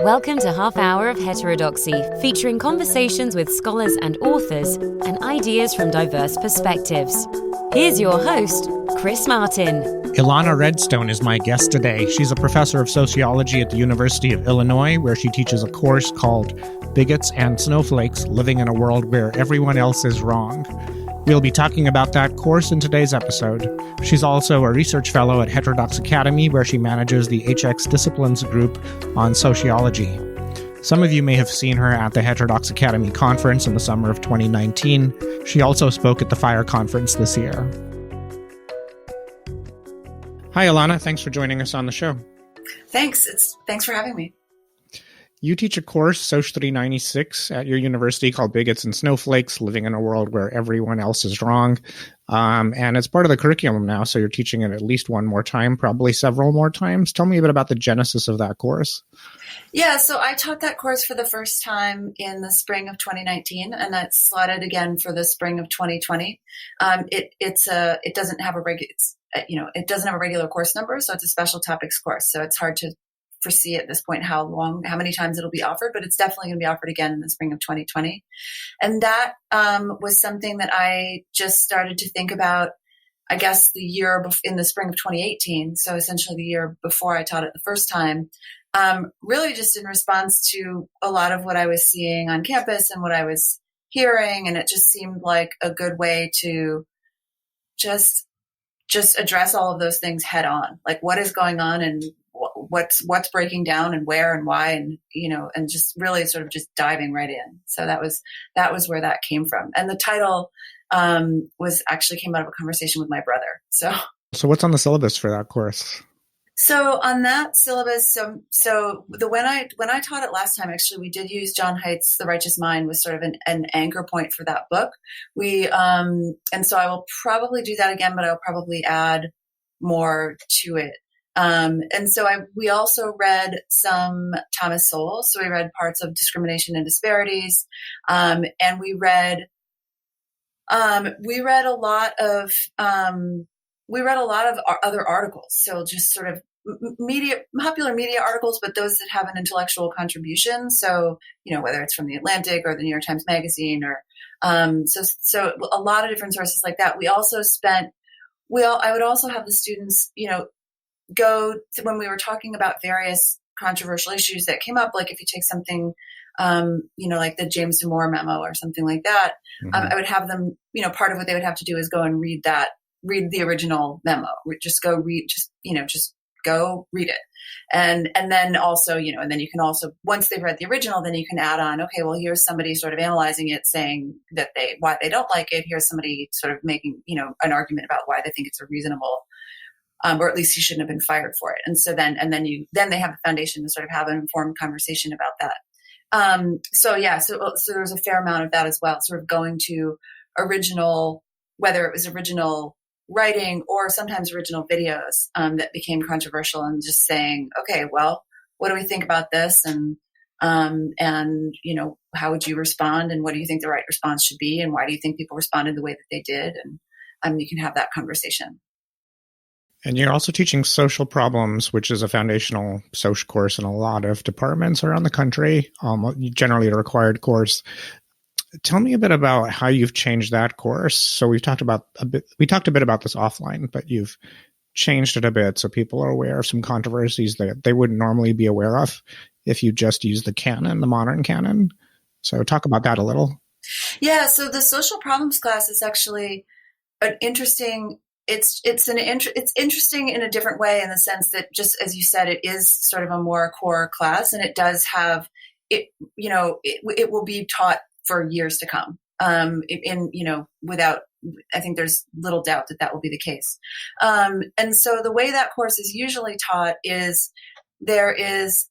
Welcome to Half Hour of Heterodoxy, featuring conversations with scholars and authors and ideas from diverse perspectives. Here's your host, Chris Martin. Ilana Redstone is my guest today. She's a professor of sociology at the University of Illinois, where she teaches a course called Bigots and Snowflakes, Living in a World Where Everyone Else is Wrong. We'll be talking about that course in today's episode. She's also a research fellow at Heterodox Academy, where she manages the HX Disciplines group on sociology. Some of you may have seen her at the Heterodox Academy conference in the summer of 2019. She also spoke at the FIRE conference this year. Hi, Ilana. Thanks for joining us on the show. Thanks for having me. You teach a course, Soc 396, at your university called Bigots and Snowflakes, Living in a World Where Everyone Else is Wrong. And it's part of the curriculum now, so you're teaching it at least one more time, probably several more times. Tell me a bit about the genesis of that course. Yeah, so I taught that course for the first time in the spring of 2019, and that's slotted again for the spring of 2020. It doesn't have a regular course number, so it's a special topics course. So it's hard to foresee at this point how many times it'll be offered, but it's definitely going to be offered again in the spring of 2020. And that was something that I just started to think about, I guess, in the spring of 2018. So essentially the year before I taught it the first time, really just in response to a lot of what I was seeing on campus and what I was hearing. And it just seemed like a good way to just address all of those things head on, like what is going on and what's breaking down and where and why, and just really sort of just diving right in. So that was where that came from. And the title came out of a conversation with my brother. So what's on the syllabus for that course? So on that syllabus, when I taught it last time, actually, we did use John Haidt's The Righteous Mind was sort of an anchor point for that book. And so I will probably do that again, but I'll probably add more to it. We also read some Thomas Sowell. So we read parts of Discrimination and Disparities. And we read a lot of other articles. So just sort of popular media articles, but those that have an intellectual contribution. So, whether it's from the Atlantic or the New York Times Magazine or, so a lot of different sources like that. I would also have the students, go to, when we were talking about various controversial issues that came up, like if you take something, like the James Damore memo or something like that, I would have them, part of what they would have to do is go and read the original memo, just go read it. And then also, and then you can also, once they've read the original, then you can add on, okay, well, here's somebody sort of analyzing it, saying that why they don't like it. Here's somebody sort of making, an argument about why they think it's a reasonable, or at least he shouldn't have been fired for it. And so then they have the foundation to sort of have an informed conversation about that. So there's a fair amount of that as well, sort of going to original, whether it was original writing or sometimes original videos that became controversial, and just saying, okay, well, what do we think about this? And how would you respond? And what do you think the right response should be? And why do you think people responded the way that they did? And you can have that conversation. And you're also teaching social problems, which is a foundational social course in a lot of departments around the country, generally a required course. Tell me a bit about how you've changed that course. So we talked a bit about this offline, but you've changed it a bit so people are aware of some controversies that they wouldn't normally be aware of if you just use the modern canon. So talk about that a little. Yeah, so the social problems class is actually an interesting. It's interesting in a different way, in the sense that, just as you said, it is sort of a more core class, and it does have it. It will be taught for years to come. Without, I think there's little doubt that will be the case. And so the way that course is usually taught is there is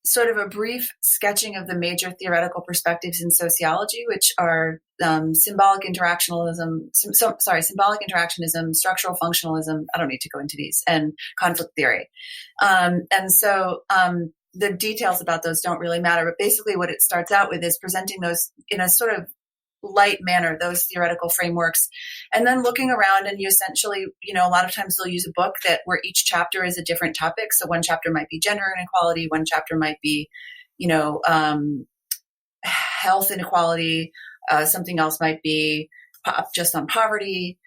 sort of a brief sketching of the major theoretical perspectives in sociology, which are symbolic interactionism, structural functionalism. I don't need to go into these, and conflict theory. The details about those don't really matter, but basically what it starts out with is presenting those in a sort of light manner, those theoretical frameworks, and then looking around, and you essentially, a lot of times they'll use a book where each chapter is a different topic. So one chapter might be gender inequality, one chapter might be, health inequality, something else might be just on poverty.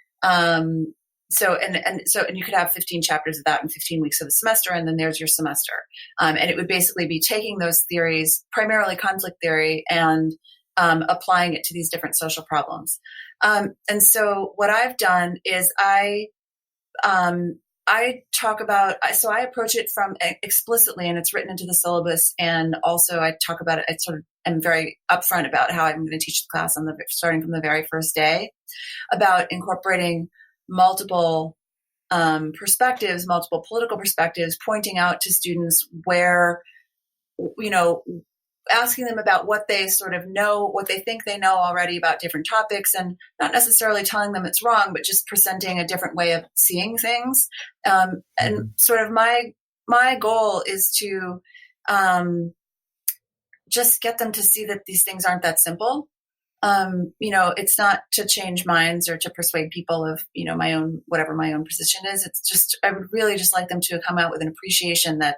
So you could have 15 chapters of that in 15 weeks of the semester, and then there's your semester. And it would basically be taking those theories, primarily conflict theory, and applying it to these different social problems. And so what I've done is I talk about, so I approach it from explicitly, and it's written into the syllabus. And also I talk about it, I'm very upfront about how I'm going to teach the class starting from the very first day, about incorporating multiple perspectives, multiple political perspectives, pointing out to students where, asking them about what they sort of know, what they think they know already about different topics, and not necessarily telling them it's wrong, but just presenting a different way of seeing things. And sort of my goal is to just get them to see that these things aren't that simple. It's not to change minds or to persuade people of, whatever my own position is. It's just, I would really just like them to come out with an appreciation that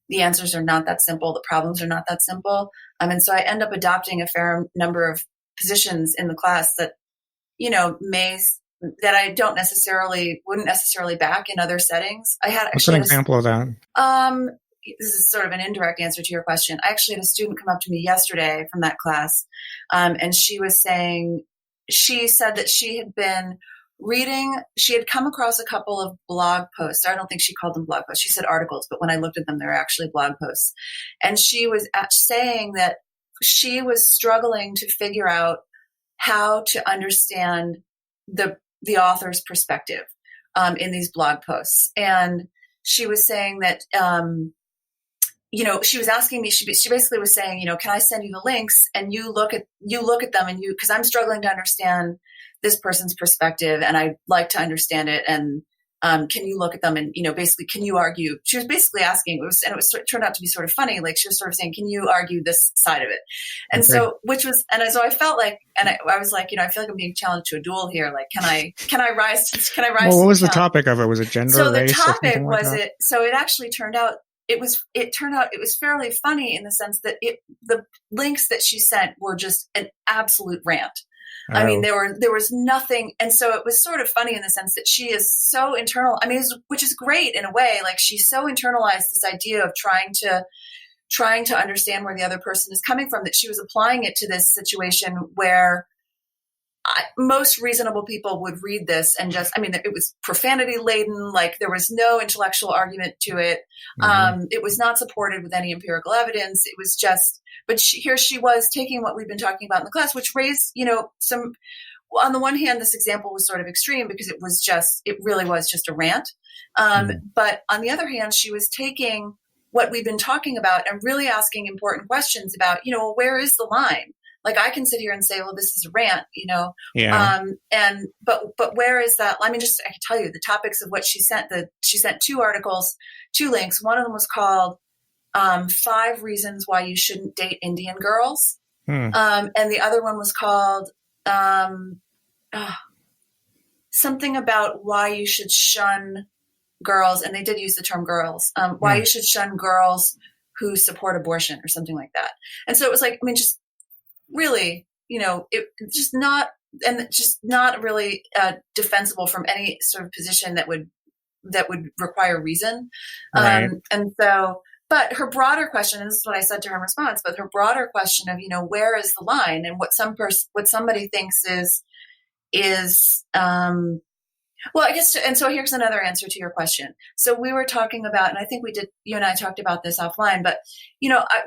the answers are not that simple. The problems are not that simple. And so I end up adopting a fair number of positions in the class that, that I wouldn't necessarily back in other settings. What's an example of that? This is sort of an indirect answer to your question. I actually had a student come up to me yesterday from that class, and she said that she had been reading, she had come across a couple of blog posts. I don't think she called them blog posts. She said articles, but when I looked at them, they were actually blog posts. And she was saying that she was struggling to figure out how to understand the author's perspective in these blog posts. And she was saying that, she was asking me, she basically was saying, can I send you the links and you look at them, and because I'm struggling to understand this person's perspective and I'd like to understand it. And can you look at them and, basically, can you argue? She was basically asking, it turned out to be sort of funny. Like she was sort of saying, can you argue this side of it? And so I felt like, and I was like, I feel like I'm being challenged to a duel here. Like, can I rise? Well, what was the topic of it? Was it gender, so race? So the topic was it. So it actually turned out, it was fairly funny in the sense that the links that she sent were just an absolute rant. Oh. I mean, there was nothing. And so it was sort of funny in the sense that she is so internal. I mean, which is great in a way, like she's so internalized this idea of trying to understand where the other person is coming from, that she was applying it to this situation where most reasonable people would read this and just, it was profanity laden, like there was no intellectual argument to it. Mm-hmm. It was not supported with any empirical evidence. It was just, but here she was taking what we've been talking about in the class, which raised, some, on the one hand, this example was sort of extreme because it really was just a rant. But on the other hand, she was taking what we've been talking about and really asking important questions about, where is the line? Like I can sit here and say, well, this is a rant, Yeah. But where is that? I can tell you the topics of what she sent. She sent 2 articles, 2 links. One of them was called 5 Reasons Why You Shouldn't Date Indian Girls. And the other one was called something about why you should shun girls. And they did use the term girls. Why you should shun girls who support abortion or something like that. And so it was like, just really, just not really defensible from any sort of position that would require reason. Right. And so, but her broader question, and this is what I said to her in response, but her broader question of, where is the line, and what somebody thinks is well, I guess, and so here's another answer to your question. So we were talking about, and I think you and I talked about this offline, but,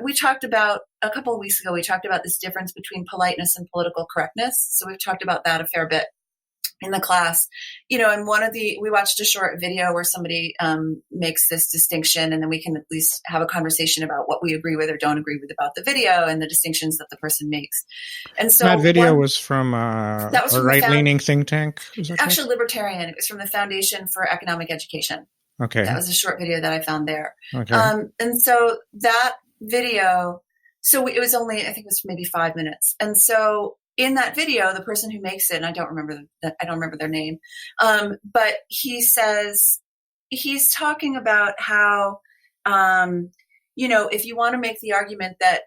we talked about, a couple of weeks ago, we talked about this difference between politeness and political correctness. So we've talked about that a fair bit in the class, and we watched a short video where somebody makes this distinction, and then we can at least have a conversation about what we agree with or don't agree with about the video and the distinctions that the person makes. And so that video was from a right-leaning think tank? Actually, libertarian. It was from the Foundation for Economic Education. Okay. That was a short video that I found there. Okay. And so that video, it was only, I think it was maybe 5 minutes. And so in that video, the person who makes it, and I don't remember their name, but he says, he's talking about how, if you want to make the argument that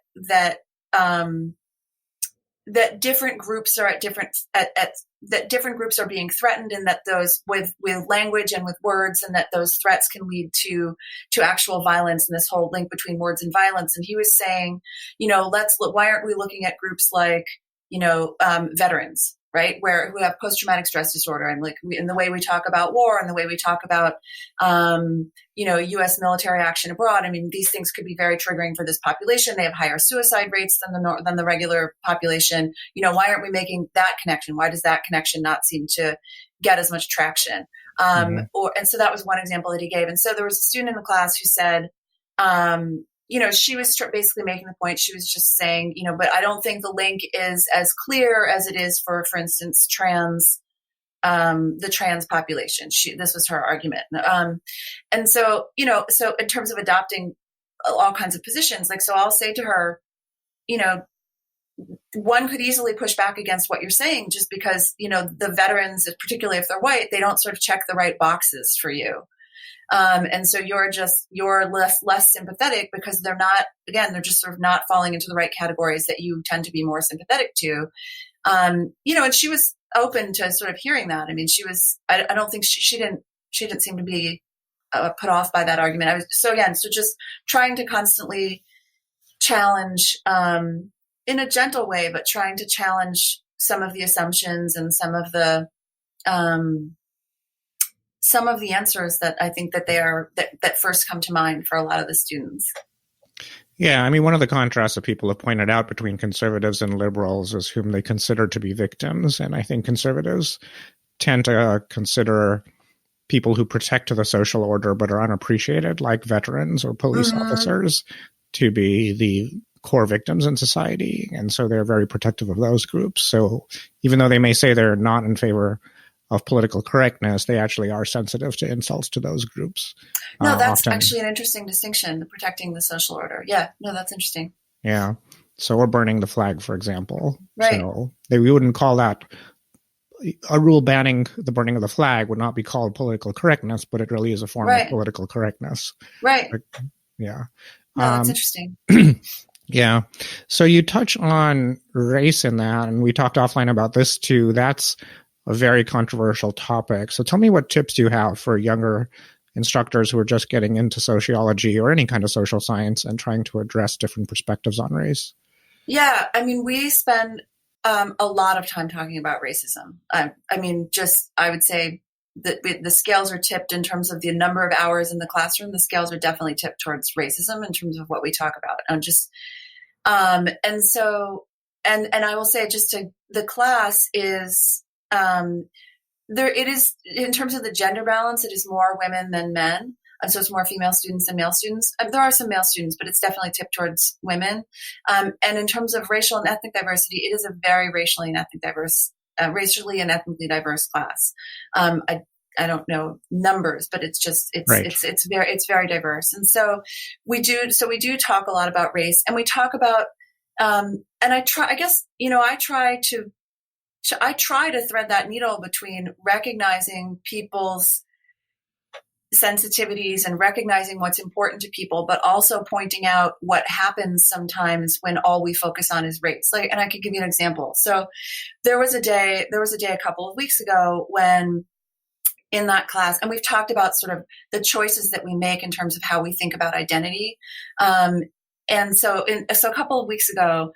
different groups are at different that different groups are being threatened, and that those with language and with words, and that those threats can lead to actual violence, and this whole link between words and violence. And he was saying, why aren't we looking at groups like, veterans, right, who have post-traumatic stress disorder, and in the way we talk about war, and the way we talk about, U.S. military action abroad. I mean, these things could be very triggering for this population. They have higher suicide rates than the regular population. Why aren't we making that connection? Why does that connection not seem to get as much traction? And so that was one example that he gave. And so there was a student in the class who said, she was basically making the point. She was just saying, but I don't think the link is as clear as it is for instance, the trans population. This was her argument. And so, so in terms of adopting all kinds of positions, so I'll say to her, one could easily push back against what you're saying, just because, the veterans, particularly if they're white, they don't sort of check the right boxes for you. And so you're less sympathetic because they're just sort of not falling into the right categories that you tend to be more sympathetic to. And she was open to sort of hearing that. I mean, I don't think she didn't seem to be put off by that argument. So just trying to constantly challenge, in a gentle way, but trying to challenge some of the assumptions and some of the answers that I think that first come to mind for a lot of the students. Yeah, I mean, one of the contrasts that people have pointed out between conservatives and liberals is whom they consider to be victims. And I think conservatives tend to consider people who protect the social order but are unappreciated, like veterans or police officers, to be the core victims in society. And so they're very protective of those groups. So even though they may say they're not in favor of political correctness, they actually are sensitive to insults to those groups. No, that's actually an interesting distinction, protecting the social order. Yeah, no, that's interesting. Yeah. So we're burning the flag, for example. Right. So we wouldn't call that a rule banning the burning of the flag would not be called political correctness, but it really is a form of political correctness. Right. Yeah. No, that's interesting. Yeah. So you touch on race in that, and we talked offline about this too. That's a very controversial topic. So tell me what tips you have for younger instructors who are just getting into sociology or any kind of social science and trying to address different perspectives on race. Yeah, I mean, we spend a lot of time talking about racism. I would say that the scales are tipped in terms of the number of hours in the classroom. The scales are definitely tipped towards racism in terms of what we talk about. And I will say the class is, it is, in terms of the gender balance, it is more women than men. And so it's more female students than male students. There are some male students, but it's definitely tipped towards women. And in terms of racial and ethnic diversity, it is a very racially and ethnically diverse class. I don't know numbers, but it's very diverse. And so we do talk a lot about race, and we talk about, and I try to thread that needle between recognizing people's sensitivities and recognizing what's important to people, but also pointing out what happens sometimes when all we focus on is race. And I could give you an example. So there was a day a couple of weeks ago when in that class, and we've talked about sort of the choices that we make in terms of how we think about identity. So a couple of weeks ago,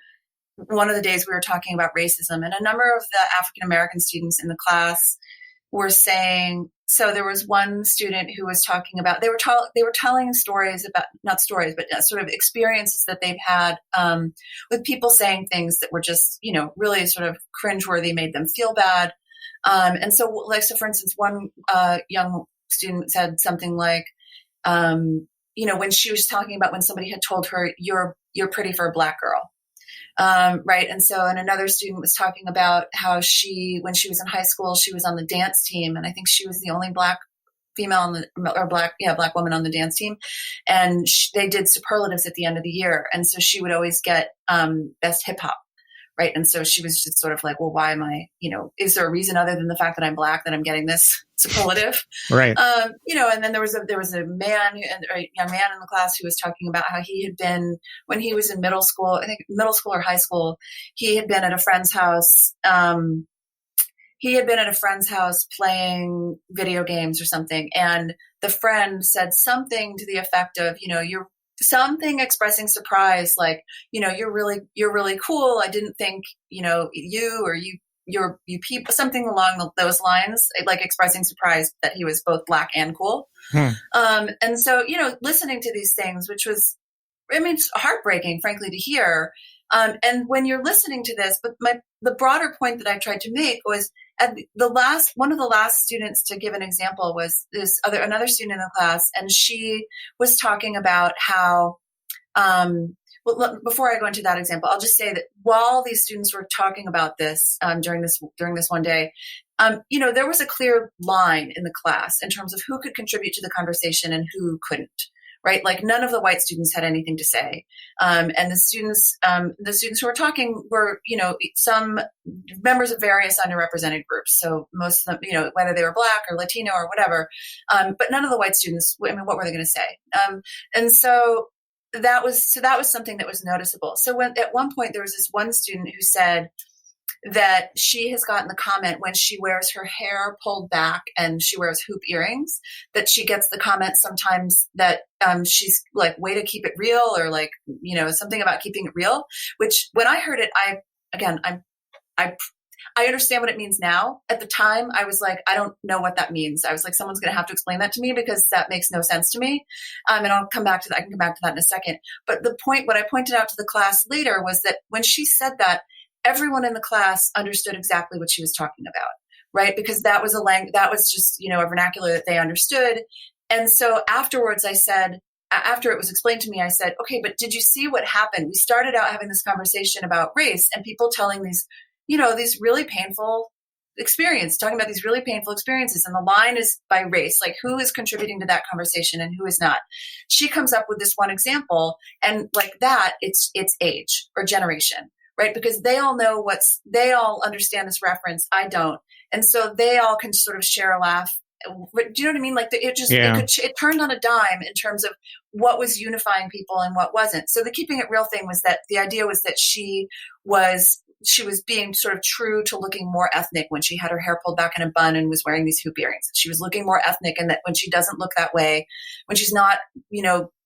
one of the days we were talking about racism, and a number of the African-American students in the class were saying, so there was one student who was talking about, they were telling stories about, not stories, but sort of experiences that they've had with people saying things that were just, really sort of cringeworthy, made them feel bad. And so for instance, one young student said something like, when she was talking about when somebody had told her, you're pretty for a Black girl. Right. And another student was talking about how when she was in high school, she was on the dance team. And I think she was the only Black female Black woman on the dance team. And they did superlatives at the end of the year. And so she would always get best hip hop. right? And so she was just sort of like, well, why am I, is there a reason other than the fact that I'm Black that I'm getting this superlative? Right. And then there was a man, a young man in the class who was talking about how he had been, when he was in middle school, I think middle school or high school, he had been at a friend's house. He had been at a friend's house playing video games or something. And the friend said something to the effect of, you're something expressing surprise, like, you're really cool. I didn't think, you people, something along those lines, like expressing surprise that he was both Black and cool. And so, listening to these things, which was, it's heartbreaking, frankly, to hear. And when you're listening to this, but the broader point that I tried to make was one of the last students to give an example was another student in the class, and she was talking about how, before I go into that example, I'll just say that while these students were talking about this during this one day, there was a clear line in the class in terms of who could contribute to the conversation and who couldn't. Right, like none of the white students had anything to say, and the students who were talking were, some members of various underrepresented groups. So most of them, whether they were Black or Latino or whatever, but none of the white students. What were they going to say? And so that was something that was noticeable. So at one point there was this one student who said that she has gotten the comment when she wears her hair pulled back and she wears hoop earrings, that she gets the comment sometimes that she's like, way to keep it real, or like, something about keeping it real, which when I heard it, I understand what it means now. At the time, I was like, I don't know what that means. I was like, someone's going to have to explain that to me because that makes no sense to me. And I'll come back to that. I can come back to that in a second. But what I pointed out to the class later was that when she said that, everyone in the class understood exactly what she was talking about, right? Because that was that was just, a vernacular that they understood. And so afterwards I said, after it was explained to me, I said, okay, but did you see what happened? We started out having this conversation about race and people telling these, these really painful talking about these really painful experiences. And the line is by race, like who is contributing to that conversation and who is not. She comes up with this one example, and like that, it's age or generation. Right, because they all understand this reference. I don't, and so they all can sort of share a laugh. Do you know what I mean? Like it turned on a dime in terms of what was unifying people and what wasn't. So the keeping it real thing was that the idea was that she was being sort of true to looking more ethnic when she had her hair pulled back in a bun and was wearing these hoop earrings. She was looking more ethnic, and that when she doesn't look that way, when she's not,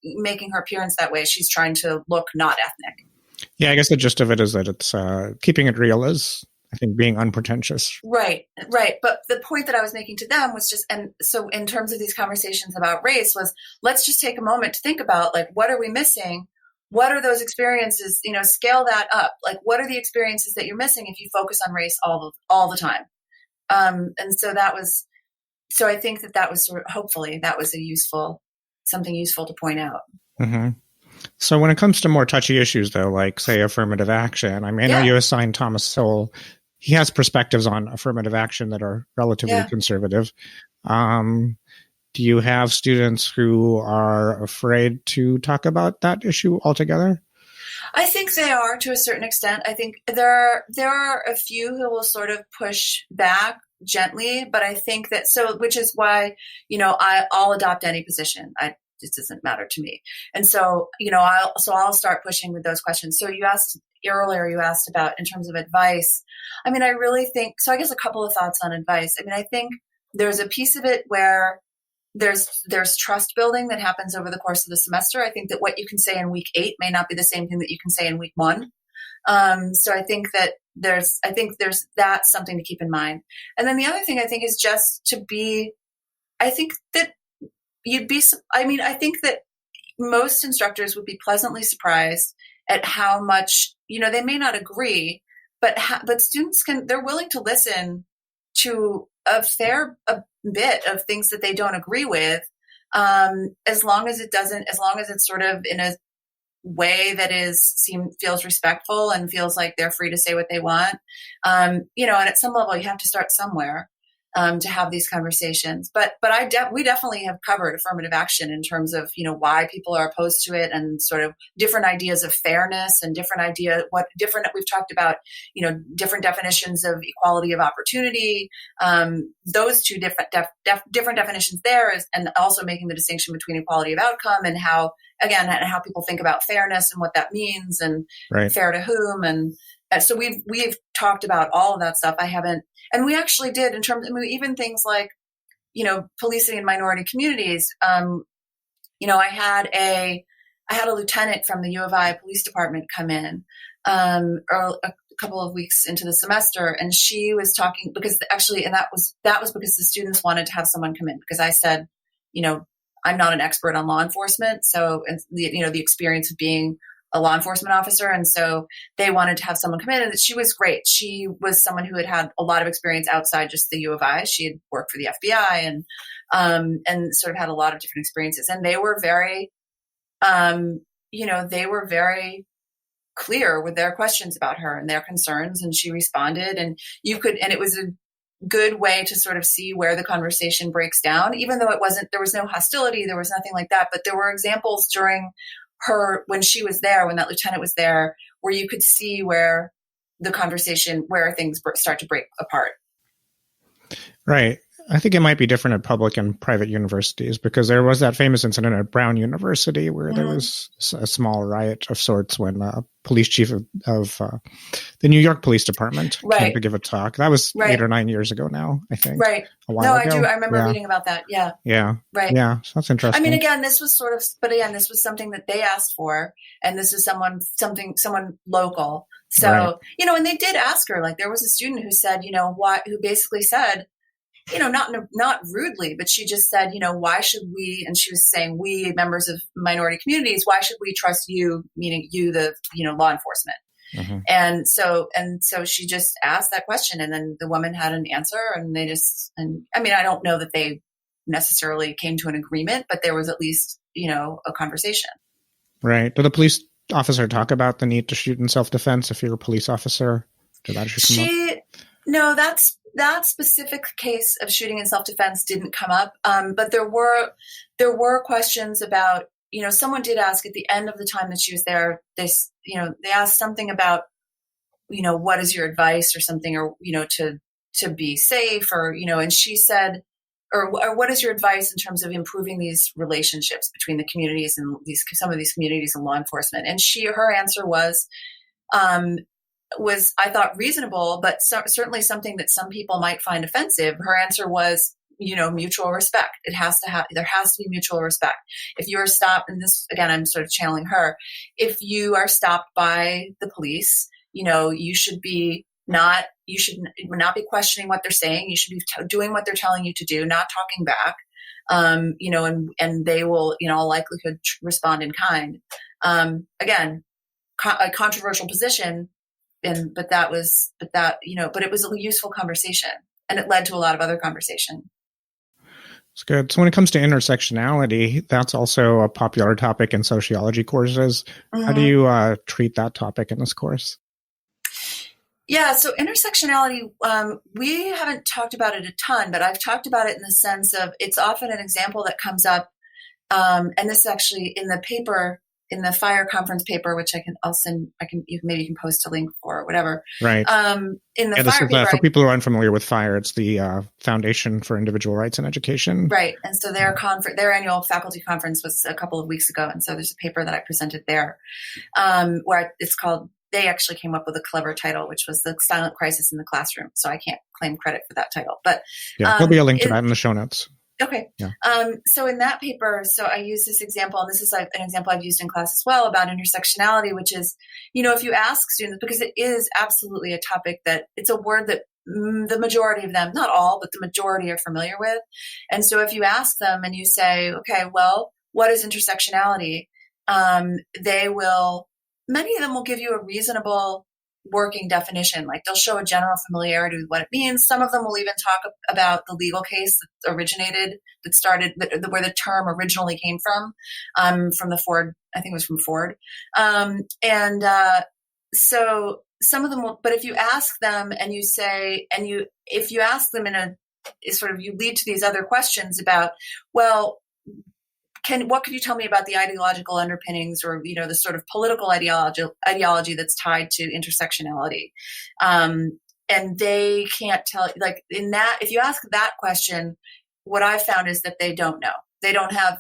making her appearance that way, she's trying to look not ethnic. Yeah, I guess the gist of it is that it's keeping it real is, I think, being unpretentious. Right. But the point that I was making to them was just, and so in terms of these conversations about race was, let's just take a moment to think about, like, what are we missing? What are those experiences? Scale that up. Like, what are the experiences that you're missing if you focus on race all the time? And so I think that was sort of, hopefully that was something useful to point out. Mm-hmm. So when it comes to more touchy issues, though, like, say, affirmative action, I know you assigned Thomas Sowell. He has perspectives on affirmative action that are relatively conservative. Do you have students who are afraid to talk about that issue altogether? I think they are, to a certain extent. I think there are a few who will sort of push back gently, but I think that which is why, I'll adopt any position. It doesn't matter to me. And so, I'll start pushing with those questions. So you asked about in terms of advice. I really think, so I guess a couple of thoughts on advice. I think there's a piece of it where there's trust building that happens over the course of the semester. I think that what you can say in week 8 may not be the same thing that you can say in week 1. So I think that there's that's something to keep in mind. And then the other thing I think is just to be, I think that I think that most instructors would be pleasantly surprised at how much, they may not agree, but students they're willing to listen to a bit of things that they don't agree with, as long as it's sort of in a way that feels respectful and feels like they're free to say what they want. And at some level you have to start somewhere. to have these conversations. But we definitely have covered affirmative action in terms of, why people are opposed to it, and sort of different ideas of fairness and we've talked about, different definitions of equality of opportunity. Those two different definitions there and also making the distinction between equality of outcome and how people think about fairness and what that means, and right. fair to whom. And so we've talked about all of that stuff. And we actually did in terms, even things like, policing in minority communities. I had a lieutenant from the U of I police department come in a couple of weeks into the semester, and she was talking that was because the students wanted to have someone come in, because I said, I'm not an expert on law enforcement, so the experience of being a law enforcement officer, and so they wanted to have someone come in, and she was great. She was someone who had a lot of experience outside just the U of I. She had worked for the FBI and sort of had a lot of different experiences, and they were very clear with their questions about her and their concerns, and she responded, and it was a good way to sort of see where the conversation breaks down, even though there was no hostility, there was nothing like that, but there were examples when she was there, when that lieutenant was there, where you could see where things start to break apart. Right. I think it might be different at public and private universities, because there was that famous incident at Brown University where there was a small riot of sorts when a police chief of the New York Police Department came to give a talk. That was 8 or 9 years ago now, I think. Right. A while ago. I do. I remember reading about that. Yeah. Yeah. Right. Yeah. So that's interesting. Again, this was something that they asked for, and this is someone local. So, and they did ask her, like, there was a student who said, who basically said, not rudely, but she just said, why should we, and she was saying, we members of minority communities, why should we trust you, meaning you, the, law enforcement? Mm-hmm. And so she just asked that question, and then the woman had an answer, and I don't know that they necessarily came to an agreement, but there was at least, a conversation. Right. Did the police officer talk about the need to shoot in self-defense if you're a police officer? Did that come up? No, that specific case of shooting in self-defense didn't come up. But there were questions about, someone did ask at the end of the time that she was there, they asked something about, what is your advice or something, or, to be safe, or, and she said, or what is your advice in terms of improving these relationships between the communities and some of these communities and law enforcement? And her answer was I thought reasonable, but certainly something that some people might find offensive. Her answer was, mutual respect. There has to be mutual respect. If you are stopped, and this, again, I'm sort of channeling her, if you are stopped by the police, you should not be questioning what they're saying. You should be doing what they're telling you to do, not talking back. And they will, all likelihood respond in kind. Again, a controversial position. But it was a useful conversation, and it led to a lot of other conversation. That's good. So when it comes to intersectionality, that's also a popular topic in sociology courses. Mm-hmm. How do you treat that topic in this course? Yeah, so intersectionality, we haven't talked about it a ton, but I've talked about it in the sense of it's often an example that comes up, and this is actually in the paper, in the FIRE conference paper, which maybe you can post a link for or whatever. Right. In the FIRE paper, for people who are unfamiliar with FIRE, it's the Foundation for Individual Rights in Education. Right. And so their annual faculty conference was a couple of weeks ago. And so there's a paper that I presented there, where it's called, they actually came up with a clever title, which was The Silent Crisis in the Classroom. So I can't claim credit for that title, but there'll be a link to that in the show notes. Okay. Yeah. So in that paper, I use this example, and this is an example I've used in class as well, about intersectionality, which is, if you ask students, because it is absolutely a topic that it's a word that the majority of them, not all, but the majority are familiar with. And so if you ask them and you say, okay, well, what is intersectionality? Many of them will give you a reasonable working definition. Like, they'll show a general familiarity with what it means. Some of them will even talk about the legal case that started where the term originally came from the Ford, I think it was from Ford. So some of them will, but if you ask them and you say, if you ask them in you lead to these other questions about, well, what could you tell me about the ideological underpinnings, or the sort of political ideology that's tied to intersectionality? And they can't tell, like, in that, if you ask that question, what I found is that they don't know.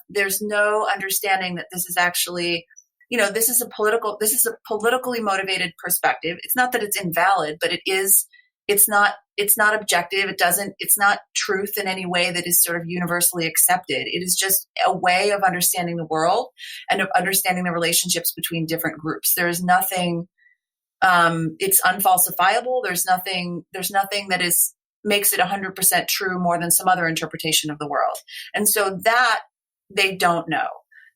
There's no understanding that this is actually, this is a politically motivated perspective. It's not that it's invalid, but it's not objective. It's not truth in any way that is sort of universally accepted. It is just a way of understanding the world and of understanding the relationships between different groups. There is nothing, it's unfalsifiable. There's nothing that makes it 100% true more than some other interpretation of the world. And so that they don't know.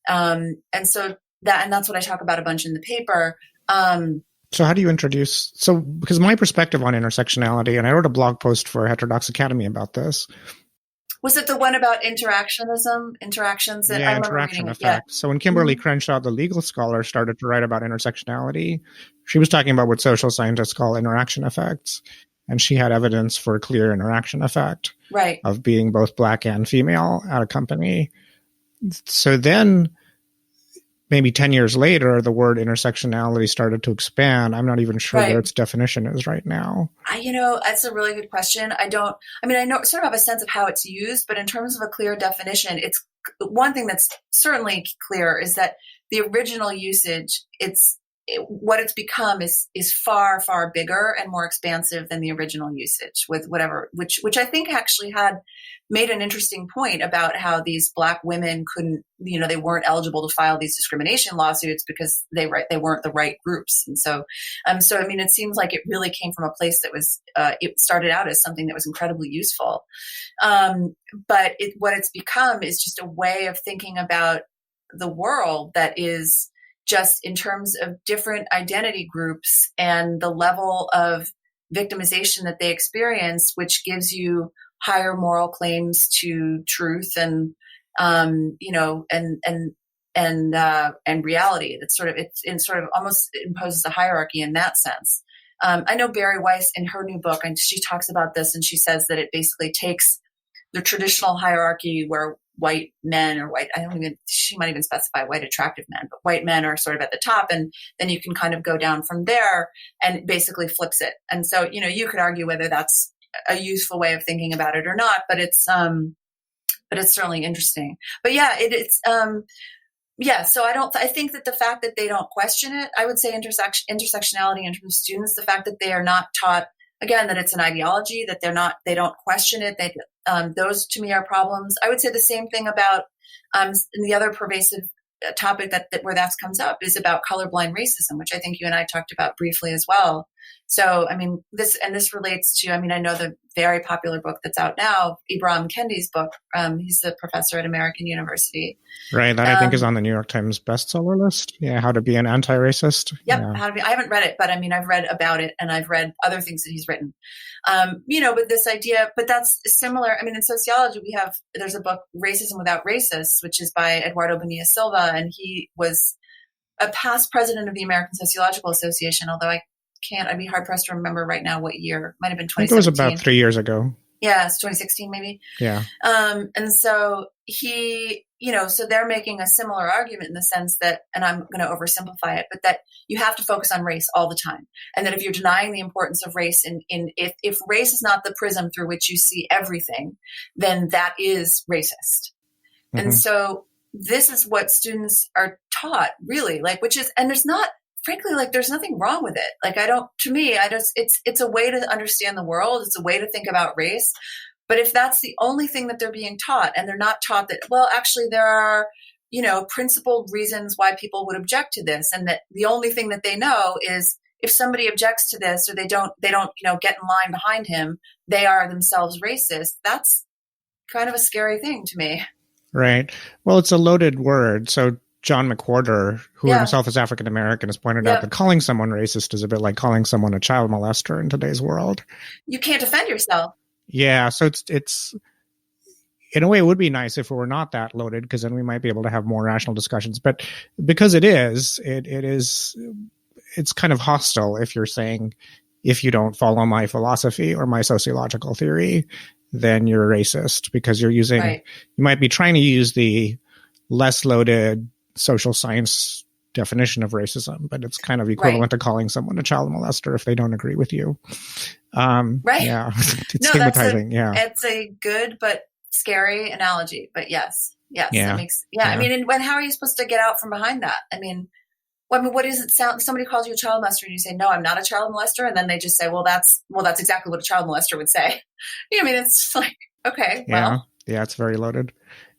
And that's what I talk about a bunch in the paper. So how do you introduce, because my perspective on intersectionality, and I wrote a blog post for Heterodox Academy about this. Was it the one about interactions? Yeah, interaction effects. Yeah. So when Kimberly Crenshaw, the legal scholar, started to write about intersectionality, she was talking about what social scientists call interaction effects. And she had evidence for a clear interaction effect of being both Black and female at a company. So then, maybe 10 years later, the word intersectionality started to expand. I'm not even sure where its definition is right now. That's a really good question. I know sort of have a sense of how it's used, but in terms of a clear definition, it's one thing that's certainly clear is that the original usage, what it's become is far, far bigger and more expansive than the original usage with whatever, which I think actually made an interesting point about how these Black women couldn't, they weren't eligible to file these discrimination lawsuits because they weren't the right groups. And so it seems like it really came from a place that was, it started out as something that was incredibly useful. But what it's become is just a way of thinking about the world that is just in terms of different identity groups and the level of victimization that they experience, which gives you higher moral claims to truth and reality. That's sort of almost imposes a hierarchy in that sense. I know Barry Weiss in her new book, and she talks about this, and she says that it basically takes the traditional hierarchy where white men or she might even specify white attractive men, but white men are sort of at the top, and then you can kind of go down from there and basically flips it. And so, you could argue whether that's a useful way of thinking about it or not, but it's certainly interesting. But yeah, so I think that the fact that they don't question it, I would say intersectionality in terms of students, the fact that they are not taught, again, that it's an ideology, that they don't question it. Those to me are problems. I would say the same thing about the other pervasive topic that where that comes up is about colorblind racism, which I think you and I talked about briefly as well. So, this relates to, I know the very popular book that's out now, Ibrahim Kendi's book. He's the professor at American University. Right. That I think is on the New York Times bestseller list. Yeah. How to be an anti-racist. Yep. Yeah. I haven't read it, but I've read about it and I've read other things that he's written. But this idea, but that's similar. In sociology, there's a book, Racism Without Racists, which is by Eduardo Bonilla Silva. And he was a past president of the American Sociological Association, although I'd be hard pressed to remember right now what year. Might have been 2017. I think it was about 3 years ago. Yeah, it's 2016 maybe. Yeah. And so so they're making a similar argument in the sense that, and I'm going to oversimplify it, but that you have to focus on race all the time. And that if you're denying the importance of race if race is not the prism through which you see everything, then that is racist. Mm-hmm. And so this is what students are taught really, and there's not, frankly, there's nothing wrong with it. It's a way to understand the world. It's a way to think about race. But if that's the only thing that they're being taught, and they're not taught that, well, actually there are, principled reasons why people would object to this. And that the only thing that they know is if somebody objects to this or they don't, get in line behind him, they are themselves racist. That's kind of a scary thing to me. Right. Well, it's a loaded word. So John McWhorter, who himself is African-American, has pointed out that calling someone racist is a bit like calling someone a child molester in today's world. You can't defend yourself. Yeah. So it's in a way, it would be nice if it were not that loaded, because then we might be able to have more rational discussions. But because it's kind of hostile if you're saying, if you don't follow my philosophy or my sociological theory, then you're racist because you're using, Right. you might be trying to use the less loaded social science definition of racism, but it's kind of equivalent to calling someone a child molester if they don't agree with you. Right. Yeah. It's No, stigmatizing. it's a good but scary analogy. But yes, Yeah. that makes, I mean, and when, how are you supposed to get out from behind that? I mean, what does it sound? Somebody calls you a child molester and you say, no, I'm not a child molester. And then they just say, well, that's exactly what a child molester would say. I mean, it's like, okay, well. Yeah, it's very loaded.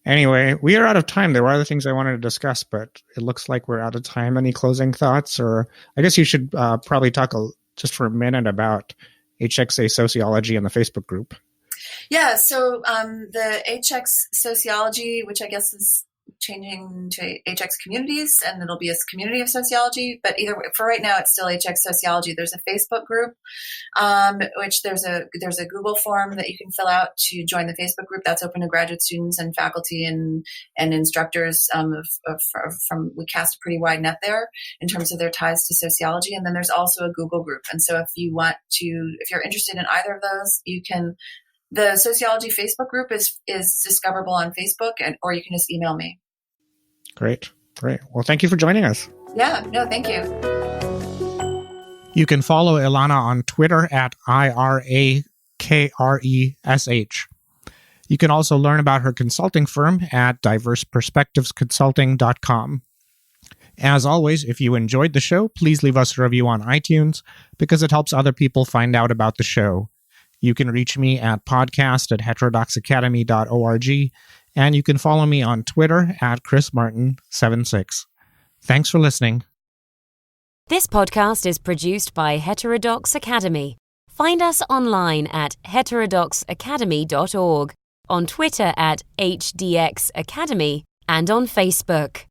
Anyway, we are out of time. There were other things I wanted to discuss, but it looks like we're out of time. Any closing thoughts? Or I guess you should probably talk just for a minute about HxSociology and the Facebook group. Yeah, so the HxSociology, which I guess is changing to HxCommunities, and it'll be a community of sociology. But either way, for right now, it's still HxSociology. There's a Facebook group, which there's a Google form that you can fill out to join the Facebook group. That's open to graduate students and faculty and instructors. We cast a pretty wide net there in terms of their ties to sociology. And then there's also a Google group. And so if you're interested in either of those, you can. The sociology Facebook group is discoverable on Facebook, or you can just email me. Great. Well, thank you for joining us. Yeah, no, thank you. You can follow Ilana on Twitter at IRAKRESH. You can also learn about her consulting firm at diverseperspectivesconsulting.com. As always, if you enjoyed the show, please leave us a review on iTunes because it helps other people find out about the show. You can reach me at podcast@heterodoxacademy.org, and you can follow me on Twitter at ChrisMartin76. Thanks for listening. This podcast is produced by Heterodox Academy. Find us online at heterodoxacademy.org, on Twitter at HDX Academy, and on Facebook.